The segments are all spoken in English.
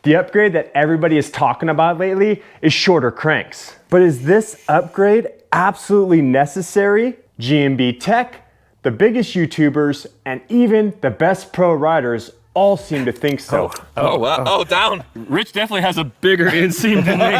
The upgrade that everybody is talking about lately is shorter cranks. But is this upgrade absolutely necessary? GMB Tech, the biggest YouTubers, and even the best pro riders all seem to think so. Oh, wow. Oh, down. Rich definitely has a bigger inseam than me.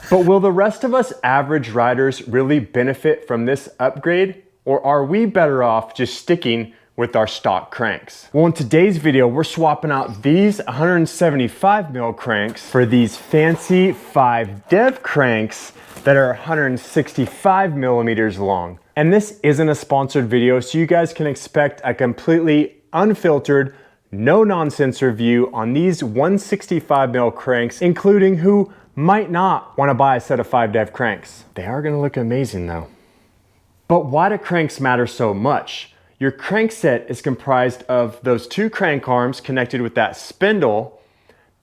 But will the rest of us average riders really benefit from this upgrade? Or are we better off just sticking with our stock cranks? Well, in today's video, we're swapping out these 175 mil cranks for these fancy 5 dev cranks that are 165 millimeters long. And this isn't a sponsored video, so you guys can expect a completely unfiltered, no nonsense review on these 165 mil cranks, including who might not want to buy a set of 5 dev cranks. They are going to look amazing though. But why do cranks matter so much? Your crank set is comprised of those 2 crank arms connected with that spindle,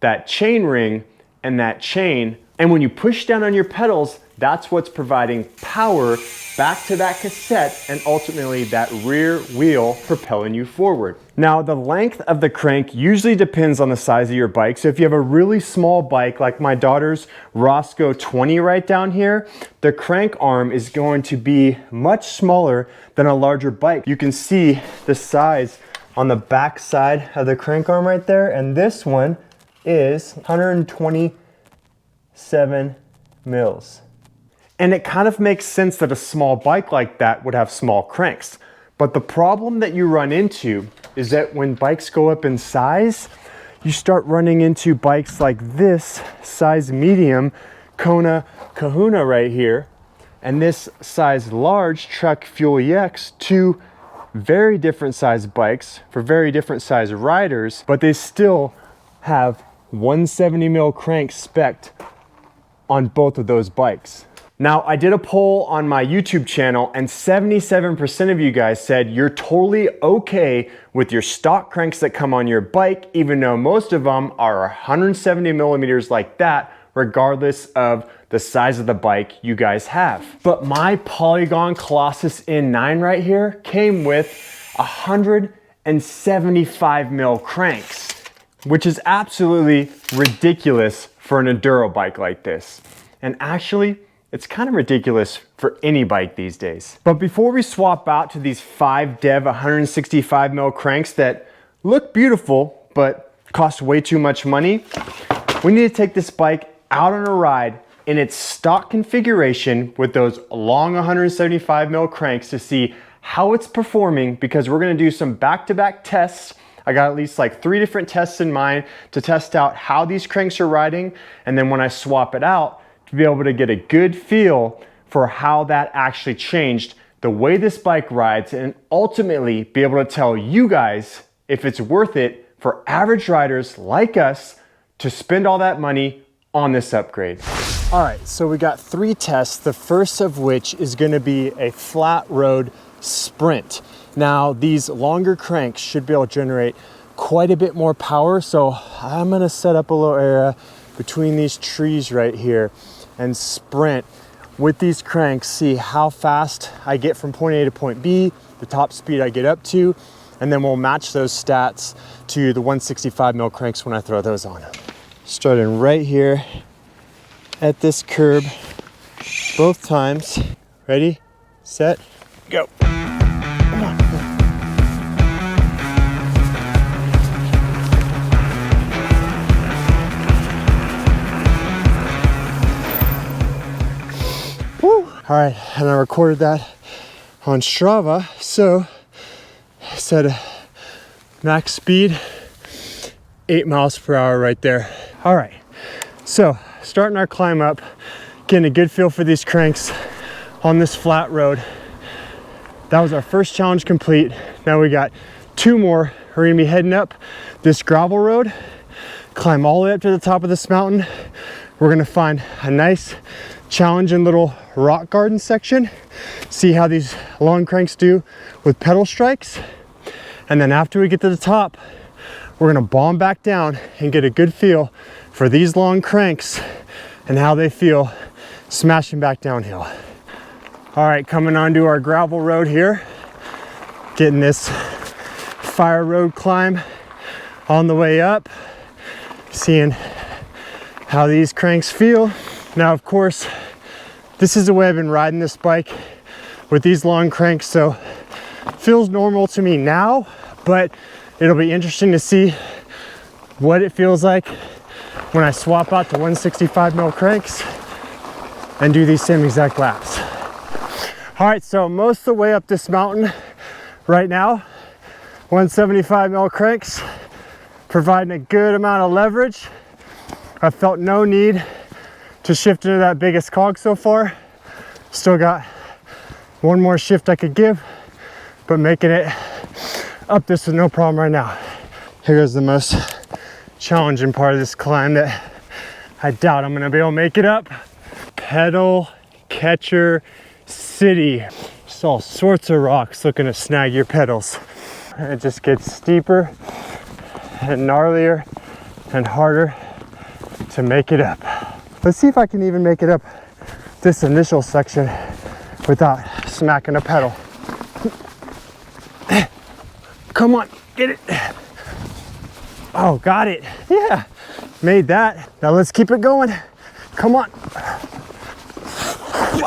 that chain ring, and that chain. And when you push down on your pedals, that's what's providing power back to that cassette and ultimately that rear wheel propelling you forward. Now, the length of the crank usually depends on the size of your bike. So if you have a really small bike like my daughter's Roscoe 20 right down here, the crank arm is going to be much smaller than a larger bike. You can see the size on the back side of the crank arm right there. And this one is 127 mils. And it kind of makes sense that a small bike like that would have small cranks. But the problem that you run into is that when bikes go up in size, you start running into bikes like this size medium Kona Kahuna right here, and this size large Trek Fuel EX, 2 very different size bikes for very different size riders, but they still have 170 mil cranks spec'd on both of those bikes. Now, I did a poll on my YouTube channel and 77% of you guys said you're totally okay with your stock cranks that come on your bike, even though most of them are 170 millimeters like that, regardless of the size of the bike you guys have. But my Polygon Colossus N9 right here came with 175 mil cranks, which is absolutely ridiculous for an enduro bike like this. And actually, it's kind of ridiculous for any bike these days. But before we swap out to these 5 dev 165 mil cranks that look beautiful, but cost way too much money, we need to take this bike out on a ride in its stock configuration with those long 175 mil cranks to see how it's performing, because we're gonna do some back-to-back tests. I got at least like 3 different tests in mind to test out how these cranks are riding, and then when I swap it out, to be able to get a good feel for how that actually changed the way this bike rides, and ultimately be able to tell you guys if it's worth it for average riders like us to spend all that money on this upgrade. All right, so we got 3 tests, the first of which is gonna be a flat road sprint. Now, these longer cranks should be able to generate quite a bit more power, so I'm gonna set up a little area between these trees right here and sprint with these cranks, see how fast I get from point A to point B, the top speed I get up to, and then we'll match those stats to the 165 mil cranks when I throw those on. Starting right here at this curb, both times. Ready, set, go. Come on. All right, and I recorded that on Strava, so I set a max speed, 8 miles per hour right there. All right, so starting our climb up, getting a good feel for these cranks on this flat road. That was our first challenge complete. Now we got 2 more. We're gonna be heading up this gravel road, climb all the way up to the top of this mountain. We're gonna find a nice challenging little rock garden section, see how these long cranks do with pedal strikes, and then after we get to the top, we're gonna bomb back down and get a good feel for these long cranks and how they feel smashing back downhill. All right, coming onto our gravel road here, getting this fire road climb on the way up, seeing how these cranks feel. Now, of course, this is the way I've been riding this bike with these long cranks, so it feels normal to me now, but it'll be interesting to see what it feels like when I swap out to 165 mil cranks and do these same exact laps. All right, so most of the way up this mountain right now, 175 mil cranks, providing a good amount of leverage. I felt no need to shift into that biggest cog so far. Still got one more shift I could give, but making it up this with no problem right now. Here goes the most challenging part of this climb that I doubt I'm gonna be able to make it up. Pedal Catcher City. Just all sorts of rocks looking to snag your pedals. And it just gets steeper and gnarlier and harder to make it up. Let's see if I can even make it up this initial section without smacking a pedal. Come on, get it. Oh, got it. Yeah, made that. Now let's keep it going. Come on.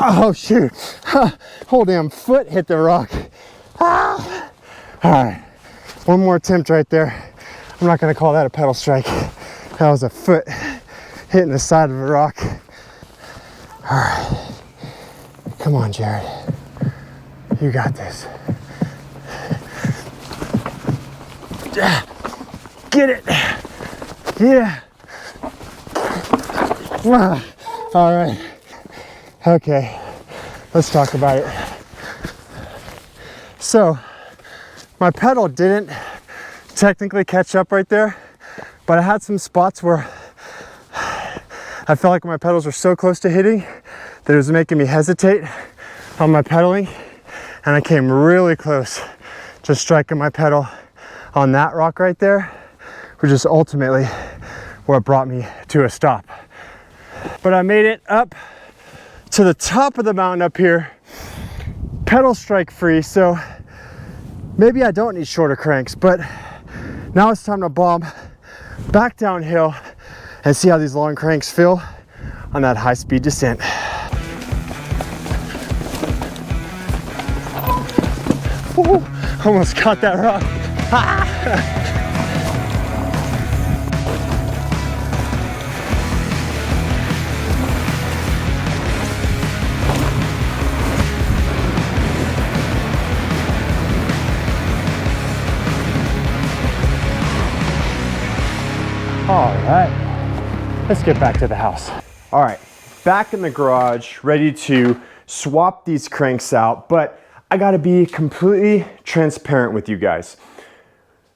Oh, shoot. Whole damn foot hit the rock. Ah. All right, one more attempt right there. I'm not gonna call that a pedal strike. That was a foot hitting the side of a rock. All right, come on, Jared. You got this. Get it. Yeah. All right. Okay, let's talk about it. So, my pedal didn't technically catch up right there, but I had some spots where I felt like my pedals were so close to hitting that it was making me hesitate on my pedaling, and I came really close to striking my pedal on that rock right there, which is ultimately what brought me to a stop. But I made it up to the top of the mountain up here, pedal strike free, so maybe I don't need shorter cranks, but now it's time to bomb back downhill and see how these long cranks feel on that high-speed descent. Ooh, almost caught that rock. All right, let's get back to the house. All right, back in the garage, ready to swap these cranks out, but I gotta be completely transparent with you guys.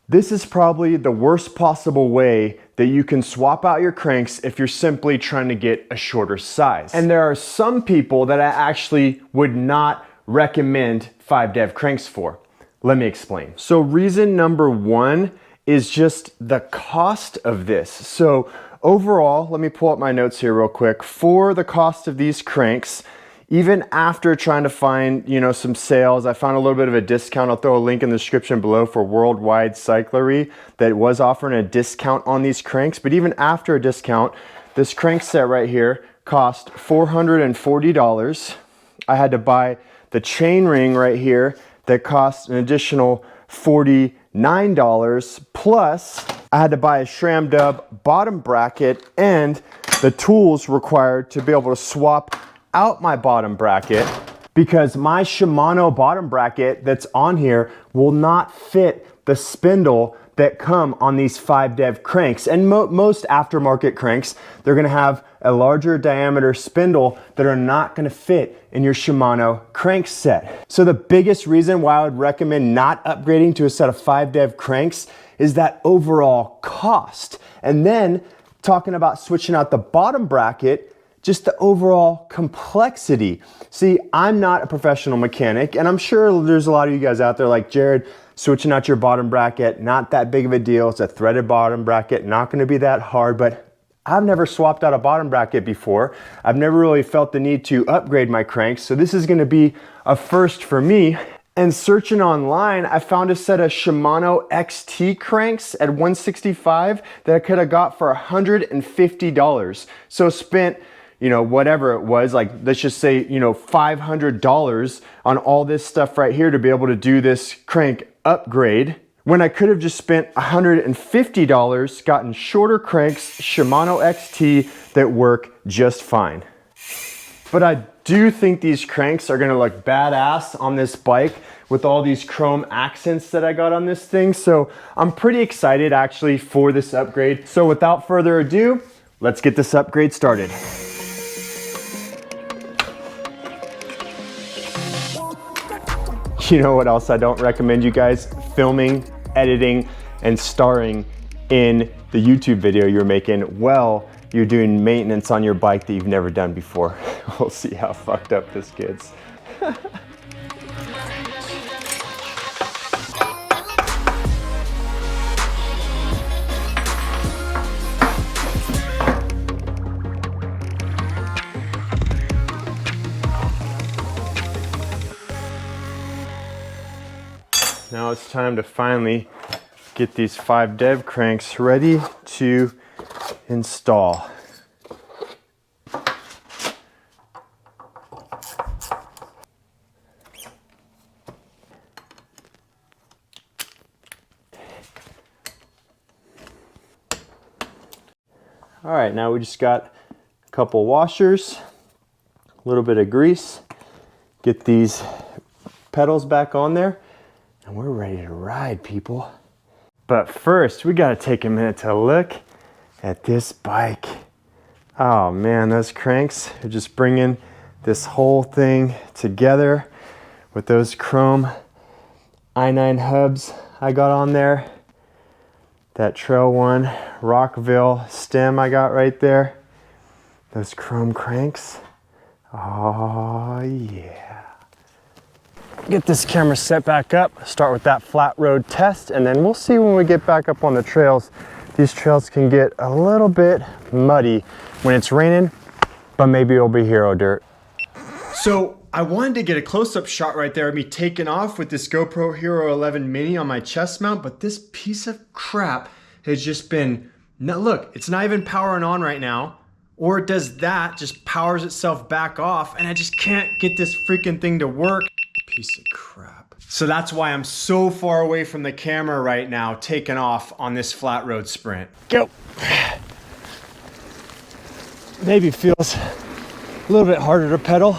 This is probably the worst possible way that you can swap out your cranks if you're simply trying to get a shorter size. And there are some people that I actually would not recommend 5-dev cranks for. Let me explain. So reason number one is just the cost of this. So overall, let me pull up my notes here real quick. For the cost of these cranks, even after trying to find, some sales, I found a little bit of a discount. I'll throw a link in the description below for Worldwide Cyclery that was offering a discount on these cranks. But even after a discount, this crank set right here cost $440. I had to buy the chain ring right here that cost an additional $49, plus I had to buy a SRAM dub bottom bracket and the tools required to be able to swap out my bottom bracket, because my Shimano bottom bracket that's on here will not fit the spindle that come on these 5-dev cranks. And most aftermarket cranks, they're gonna have a larger diameter spindle that are not gonna fit in your Shimano crank set. So the biggest reason why I would recommend not upgrading to a set of 5-dev cranks is that overall cost. And then talking about switching out the bottom bracket, just the overall complexity. See, I'm not a professional mechanic, and I'm sure there's a lot of you guys out there like, Jared, switching out your bottom bracket, not that big of a deal. It's a threaded bottom bracket, not gonna be that hard, but I've never swapped out a bottom bracket before. I've never really felt the need to upgrade my cranks, so this is gonna be a first for me. And searching online, I found a set of Shimano XT cranks at 165 that I could have got for $150. So spent, you know, whatever it was, like let's just say, you know, $500 on all this stuff right here to be able to do this crank upgrade, when I could have just spent $150, gotten shorter cranks, Shimano XT, that work just fine. But I do think these cranks are gonna look badass on this bike with all these chrome accents that I got on this thing. So I'm pretty excited actually for this upgrade. So without further ado, let's get this upgrade started. You know what else I don't recommend you guys? Filming, editing, and starring in the YouTube video you're making while you're doing maintenance on your bike that you've never done before. We'll see how fucked up this gets. Now it's time to finally get these 5 dev cranks ready to install. All right, now we just got a couple washers, a little bit of grease, get these pedals back on there, and we're ready to ride, people. But first, we gotta take a minute to look at this bike. Oh man, those cranks are just bringing this whole thing together with those chrome i9 hubs I got on there. That Trail 1 Rockville stem I got right there. Those chrome cranks. Oh yeah. Get this camera set back up, start with that flat road test, and then we'll see when we get back up on the trails. These trails can get a little bit muddy when it's raining, but maybe it'll be hero dirt. So I wanted to get a close-up shot right there of me taking off with this GoPro Hero 11 Mini on my chest mount, but this piece of crap has just been, look, it's not even powering on right now, or it does that, just powers itself back off, and I just can't get this freaking thing to work. Piece of crap. So that's why I'm so far away from the camera right now, taking off on this flat road sprint. Go. Maybe feels a little bit harder to pedal.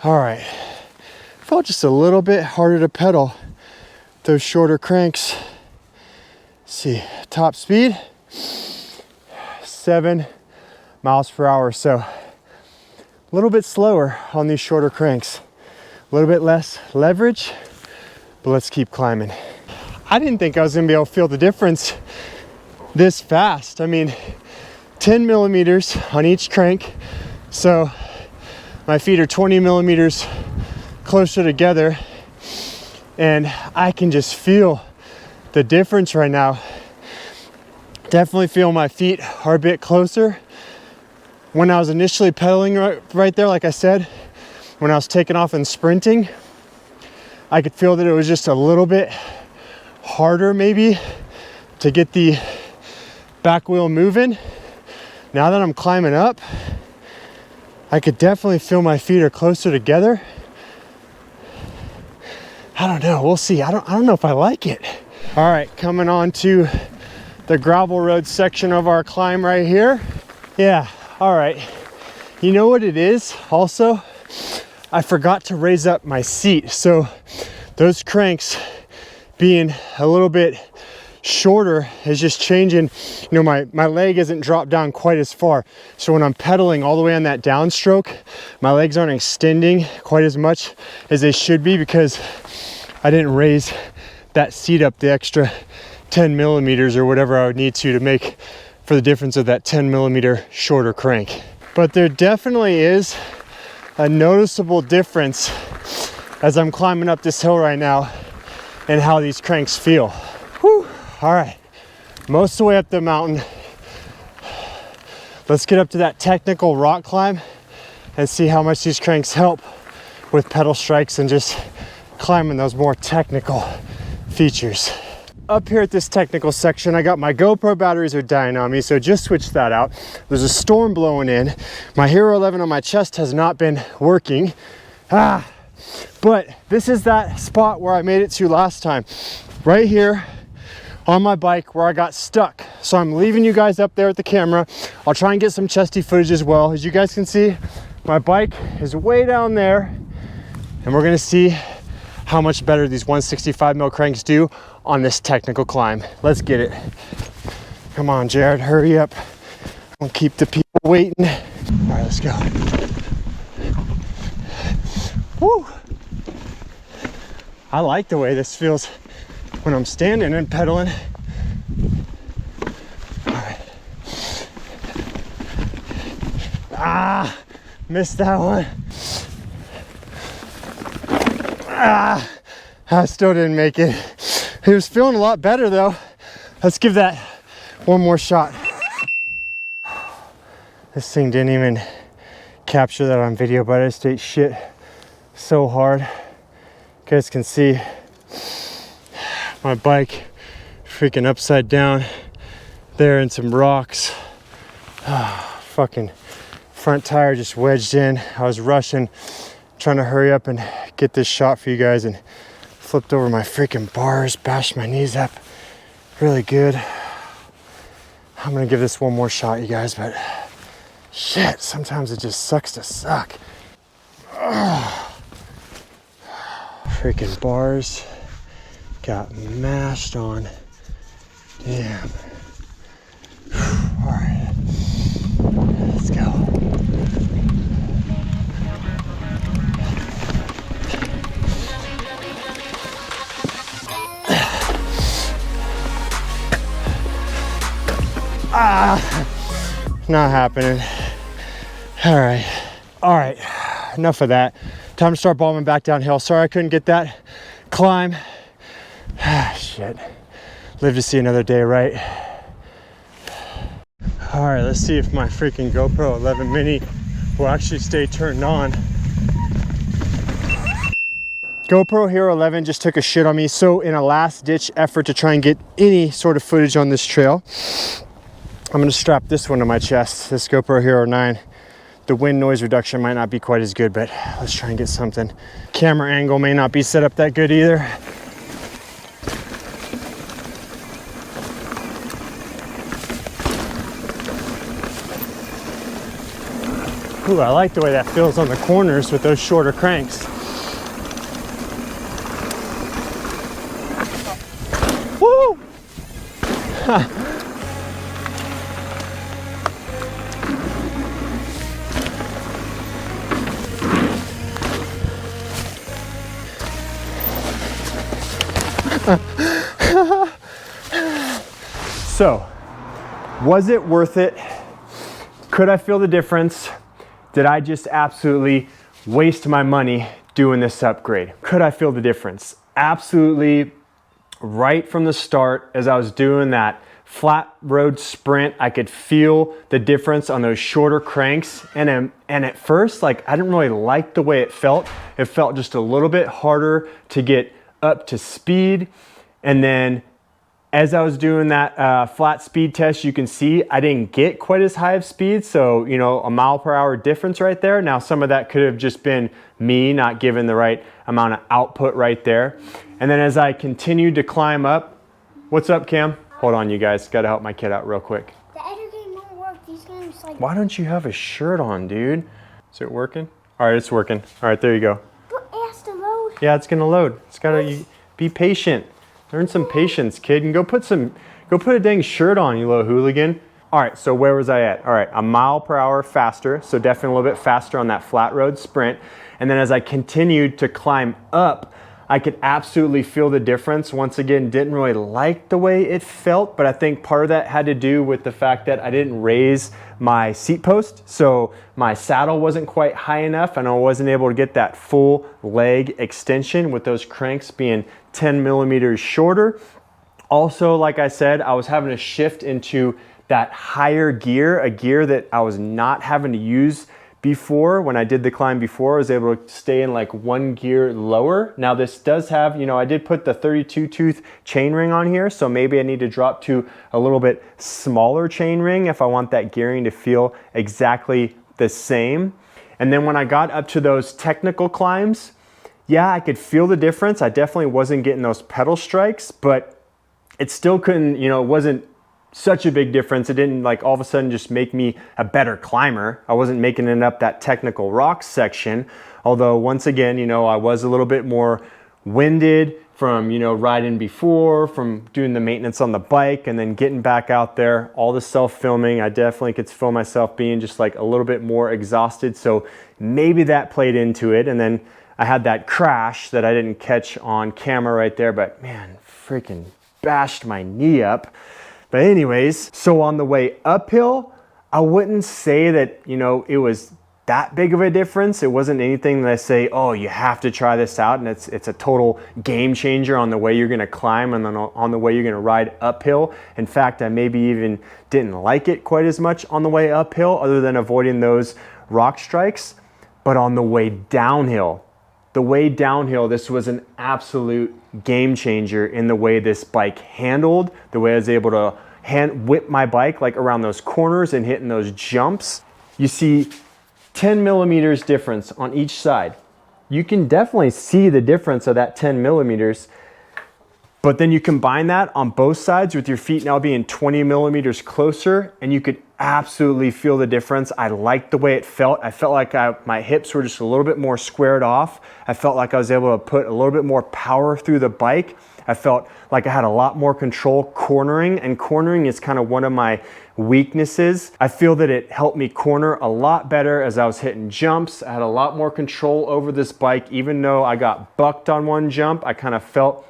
All right, felt just a little bit harder to pedal those shorter cranks. Let's see, top speed, 7 miles per hour. So a little bit slower on these shorter cranks, a little bit less leverage, but let's keep climbing. I didn't think I was gonna be able to feel the difference this fast. I mean, 10 millimeters on each crank. So my feet are 20 millimeters closer together, and I can just feel the difference right now. Definitely feel my feet are a bit closer. When I was initially pedaling right there, like I said, when I was taking off and sprinting, I could feel that it was just a little bit harder maybe to get the back wheel moving. Now that I'm climbing up, I could definitely feel my feet are closer together. I don't know, we'll see. I don't know if I like it. All right, coming on to the gravel road section of our climb right here. Yeah, all right. You know what it is also? I forgot to raise up my seat. So those cranks being a little bit shorter is just changing, you know, my leg isn't dropped down quite as far. So when I'm pedaling all the way on that downstroke, my legs aren't extending quite as much as they should be because I didn't raise that seat up the extra 10 millimeters or whatever I would need to make for the difference of that 10 millimeter shorter crank. But there definitely is a noticeable difference as I'm climbing up this hill right now and how these cranks feel. Whew. All right, most of the way up the mountain, Let's get up to that technical rock climb and see how much these cranks help with pedal strikes and just climbing those more technical features. Up here at this technical section, I got my GoPro batteries are dying on me, so just switched that out. There's a storm blowing in. My Hero 11 on my chest has not been working. But this is that spot where I made it to last time. Right here on my bike where I got stuck. So I'm leaving you guys up there with the camera. I'll try and get some chesty footage as well. As you guys can see, my bike is way down there, and we're gonna see how much better these 165 mil cranks do on this technical climb. Let's get it. Come on, Jared, hurry up. Don't keep the people waiting. All right, let's go. Woo! I like the way this feels when I'm standing and pedaling. All right. Missed that one. I still didn't make it. It was feeling a lot better though. Let's give that one more shot. This thing didn't even capture that on video, but I just ate shit so hard. You guys can see my bike freaking upside down there in some rocks. Fucking front tire just wedged in. I was rushing, trying to hurry up and get this shot for you guys, and flipped over my freaking bars, bashed my knees up really good. I'm gonna give this one more shot, you guys, but shit, sometimes it just sucks to suck. Freaking bars got mashed on. Damn. All right, let's go. Not happening. All right, enough of that. Time to start bombing back downhill. Sorry I couldn't get that climb. Shit. Live to see another day, right? All right, let's see if my freaking GoPro 11 mini will actually stay turned on. GoPro Hero 11 just took a shit on me, so in a last ditch effort to try and get any sort of footage on this trail, I'm gonna strap this one to my chest, this GoPro Hero 9. The wind noise reduction might not be quite as good, but let's try and get something. Camera angle may not be set up that good either. Ooh, I like the way that feels on the corners with those shorter cranks. Woo! So, was it worth it? Could I feel the difference? Did I just absolutely waste my money doing this upgrade? Could I feel the difference? Absolutely. Right from the start, as I was doing that flat road sprint, I could feel the difference on those shorter cranks. And at first, like, I didn't really like the way it felt. It felt just a little bit harder to get up to speed. And then as I was doing that flat speed test, you can see I didn't get quite as high of speed. So, you know, a mile per hour difference right there. Now, some of that could have just been me not giving the right amount of output right there. And then as I continued to climb up, what's up, Cam? Hold on, you guys. Got to help my kid out real quick. The other game won't work. These games like. Why don't you have a shirt on, dude? Is it working? All right, it's working. All right, there you go. But it has to load. Yeah, it's gonna load. It's gotta be patient. Learn some patience, kid, and go put a dang shirt on, you little hooligan. All right, so where was I at? All right, a mile per hour faster, so definitely a little bit faster on that flat road sprint. And then as I continued to climb up, I could absolutely feel the difference. Once again, didn't really like the way it felt, but I think part of that had to do with the fact that I didn't raise my seat post, so my saddle wasn't quite high enough and I wasn't able to get that full leg extension with those cranks being 10 millimeters shorter. Also, like I said, I was having to shift into that higher gear, a gear that I was not having to use before. When I did the climb before, I was able to stay in like one gear lower. Now this does have, you know, I did put the 32 tooth chain ring on here, so maybe I need to drop to a little bit smaller chain ring if I want that gearing to feel exactly the same. And then when I got up to those technical climbs, yeah, I could feel the difference. I definitely wasn't getting those pedal strikes, but it still couldn't, you know, it wasn't such a big difference. It didn't like all of a sudden just make me a better climber. I wasn't making it up that technical rock section. Although once again, you know, I was a little bit more winded from, you know, riding before, from doing the maintenance on the bike and then getting back out there, all the self-filming. I definitely could feel myself being just like a little bit more exhausted. So maybe that played into it. And then I had that crash that I didn't catch on camera right there, but man, freaking bashed my knee up. But anyways, so on the way uphill, I wouldn't say that, you know, it was that big of a difference. It wasn't anything that I say, oh, you have to try this out and it's a total game changer on the way you're gonna climb and then on the way you're gonna ride uphill. In fact, I maybe even didn't like it quite as much on the way uphill other than avoiding those rock strikes. But on the way downhill, this was an absolute game changer in the way this bike handled, the way I was able to whip my bike like around those corners and hitting those jumps. You see 10 millimeters difference on each side. You can definitely see the difference of that 10 millimeters, but then you combine that on both sides with your feet now being 20 millimeters closer and you could absolutely feel the difference. I liked the way it felt. I felt like my hips were just a little bit more squared off. I felt like I was able to put a little bit more power through the bike. I felt like I had a lot more control cornering, and cornering is kind of one of my weaknesses. I feel that it helped me corner a lot better as I was hitting jumps. I had a lot more control over this bike. Even though I got bucked on one jump, I kind of felt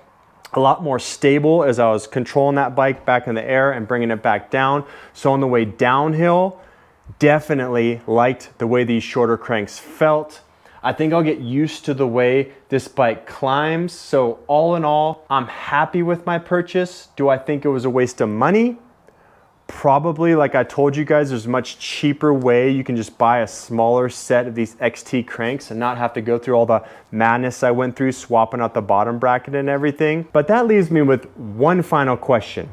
a lot more stable as I was controlling that bike back in the air and bringing it back down. So on the way downhill, definitely liked the way these shorter cranks felt. I think I'll get used to the way this bike climbs. So all in all, I'm happy with my purchase. Do I think it was a waste of money? Probably. Like I told you guys, there's a much cheaper way. You can just buy a smaller set of these XT cranks and not have to go through all the madness I went through swapping out the bottom bracket and everything. But that leaves me with one final question.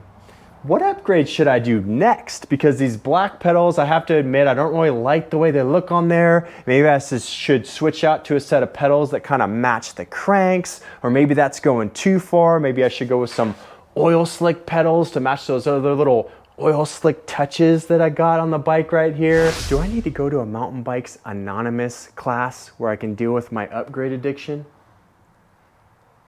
What upgrade should I do next? Because these black pedals, I have to admit, I don't really like the way they look on there. Maybe I should switch out to a set of pedals that kind of match the cranks, or maybe that's going too far. Maybe I should go with some oil slick pedals to match those other little oil slick touches that I got on the bike right here. Do I need to go to a Mountain Bikes Anonymous class where I can deal with my upgrade addiction?